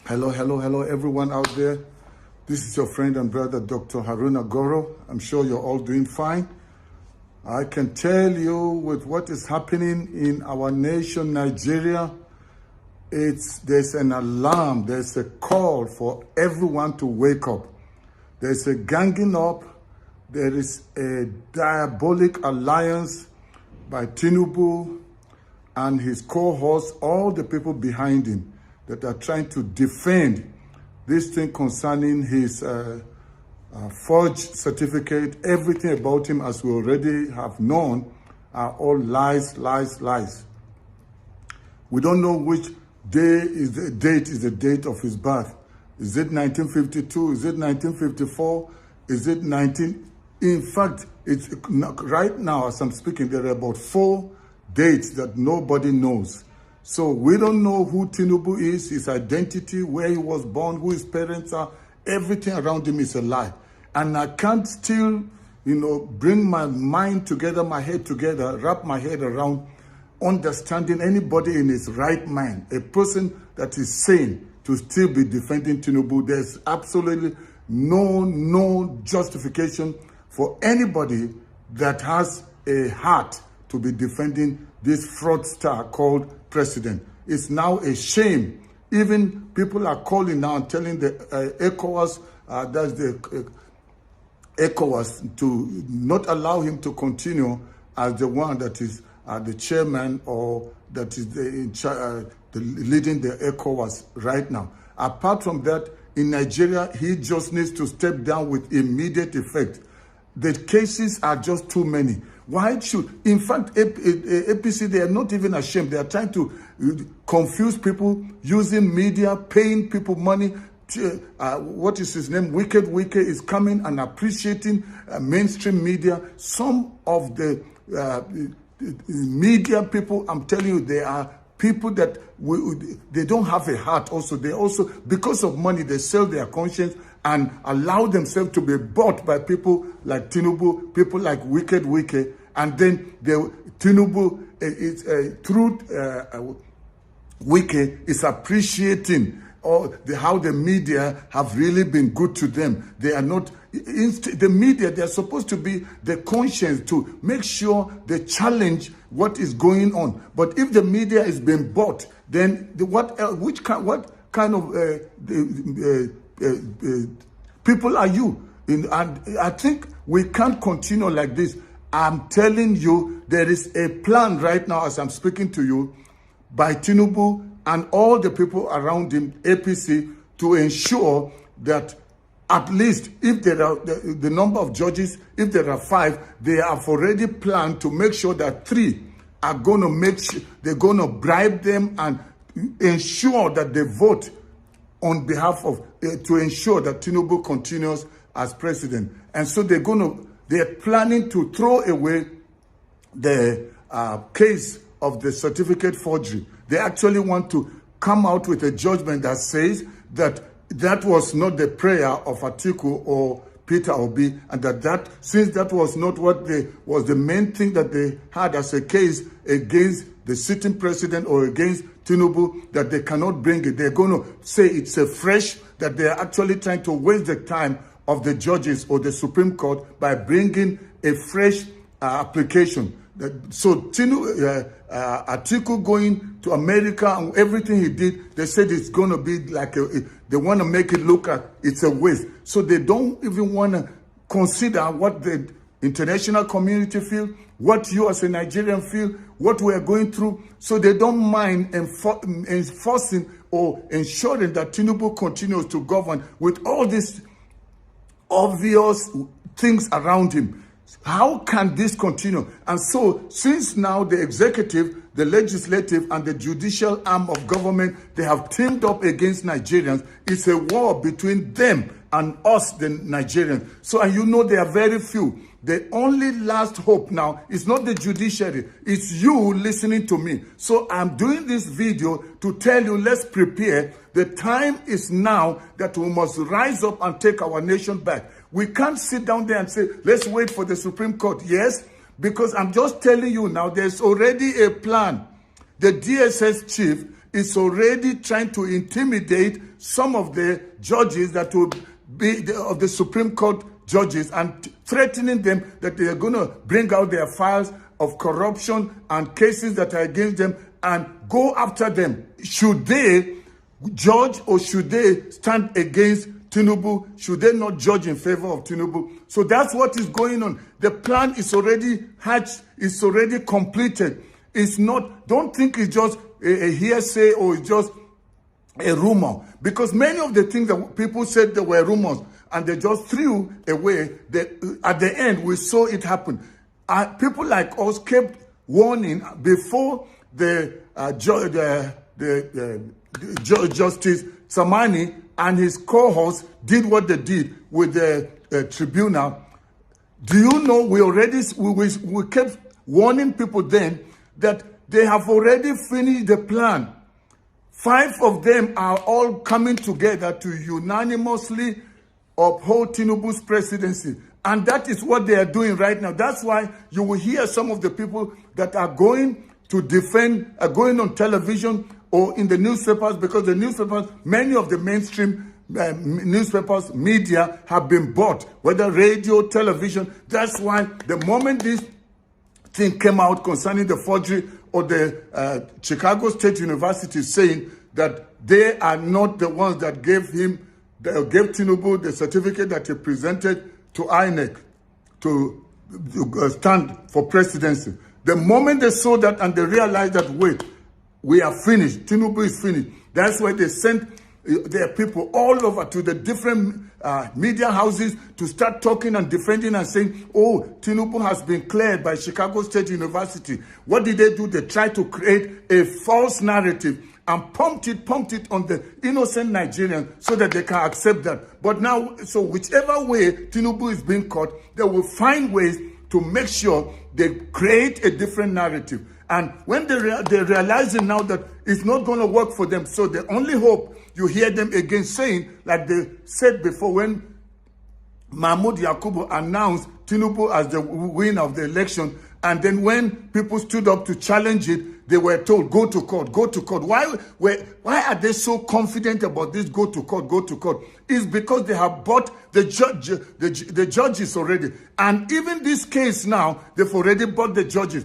Hello, everyone out there. This is your friend and brother, Dr. Haruna Goro. I'm sure you're all doing fine. I can tell you with what is happening in our nation, Nigeria, there's an alarm, there's a call for everyone to wake up. There's a ganging up, there is a diabolic alliance by Tinubu and his cohorts, all the people behind him that are trying to defend this thing concerning his forged certificate. Everything about him, as we already have known, are all lies. We don't know which date is the date of his birth. Is it 1952? Is it 1954? Is it 19... In fact, it's right now, as I'm speaking, there are about 4 dates that nobody knows. So we don't know who Tinubu is, his identity, where he was born, who his parents are. Everything around him is a lie. And I can't still, bring my mind together, my head together, wrap my head around understanding anybody in his right mind, a person that is sane, to still be defending Tinubu. There's absolutely no justification for anybody that has a heart to be defending this fraudster called president. It's now a shame. Even people are calling now and telling the ECOWAS, ECOWAS, to not allow him to continue as the one that is the chairman or that is leading the ECOWAS right now. Apart from that, in Nigeria, he just needs to step down with immediate effect. The cases are just too many. Why should, in fact, APC, they are not even ashamed. They are trying to confuse people using media, paying people money. What is his name? Wicked is coming and appreciating mainstream media. Some of the media people, I'm telling you, they are people that they don't have a heart also. They also, because of money, they sell their conscience and allow themselves to be bought by people like Tinubu, people like Wicked, and then Tinubu through Wike is appreciating how the media have really been good to them. They are not, the media, they are supposed to be the conscience to make sure they challenge what is going on. But if the media is being bought, then what kind of people are you? And I think we can't continue like this. I'm telling you, there is a plan right now as I'm speaking to you by Tinubu and all the people around him, APC, to ensure that at least if there are the number of judges, if there are 5, they have already planned to make sure that 3 are going to they're going to bribe them and ensure that they vote on behalf of, to ensure that Tinubu continues as president. And so they're planning to throw away the case of the certificate forgery. They actually want to come out with a judgment that says that that was not the prayer of Atiku or Peter Obi, and that since that was not what was the main thing that they had as a case against the sitting president or against Tinubu, that they cannot bring it. They're going to say it's a fresh, that they're actually trying to waste the time of the judges or the Supreme Court by bringing a fresh application. So Atiku going to America and everything he did, they said it's going to be like they want to make it look like it's a waste. So they don't even want to consider what the international community feel, what you as a Nigerian feel, what we are going through. So they don't mind enforcing or ensuring that Tinubu continues to govern with all these obvious things around him. How can this continue? And so, since now the executive, the legislative, and the judicial arm of government, they have teamed up against Nigerians, it's a war between them and us, the Nigerians. So, and they are very few. The only last hope now is not the judiciary, it's you listening to me. So I'm doing this video to tell you, let's prepare. The time is now that we must rise up and take our nation back. We can't sit down there and say, let's wait for the Supreme Court. Yes, because I'm just telling you now, there's already a plan. The DSS chief is already trying to intimidate some of the judges that will be of the Supreme Court judges, and threatening them that they are going to bring out their files of corruption and cases that are against them and go after them. Should they judge or should they stand against Tinubu? Should they not judge in favor of Tinubu? So that's what is going on. The plan is already hatched, it's already completed. It's not, don't think it's just a hearsay or it's just a rumor. Because many of the things that people said there were rumors and they just threw away, at the end we saw it happen. People like us kept warning before Justice Samani and his cohorts did what they did with the tribunal. Do you know we kept warning people then that they have already finished the plan. 5 of them are all coming together to unanimously uphold Tinubu's presidency. And that is what they are doing right now. That's why you will hear some of the people that are going to defend, are going on television or in the newspapers, because the newspapers, many of the mainstream newspapers, media have been bought, whether radio, television. That's why the moment this thing came out concerning the forgery, or the Chicago State University saying that they are not the ones that gave Tinubu the certificate that he presented to INEC to stand for presidency. The moment they saw that and they realized that, wait, we are finished, Tinubu is finished. That's why they sent their people all over to the different media houses to start talking and defending and saying, oh, Tinubu has been cleared by Chicago State University. What did they do? They tried to create a false narrative and pumped it on the innocent Nigerians so that they can accept that. But now, so whichever way Tinubu is being caught, they will find ways to make sure they create a different narrative. And when they're realizing now that it's not going to work for them, so the only hope, you hear them again saying, like they said before when Mahmoud Yakubu announced Tinubu as the winner of the election, and then when people stood up to challenge it, they were told, go to court, go to court. Why are they so confident about this, go to court, go to court? It's because they have bought the judges already. And even this case now, they've already bought the judges.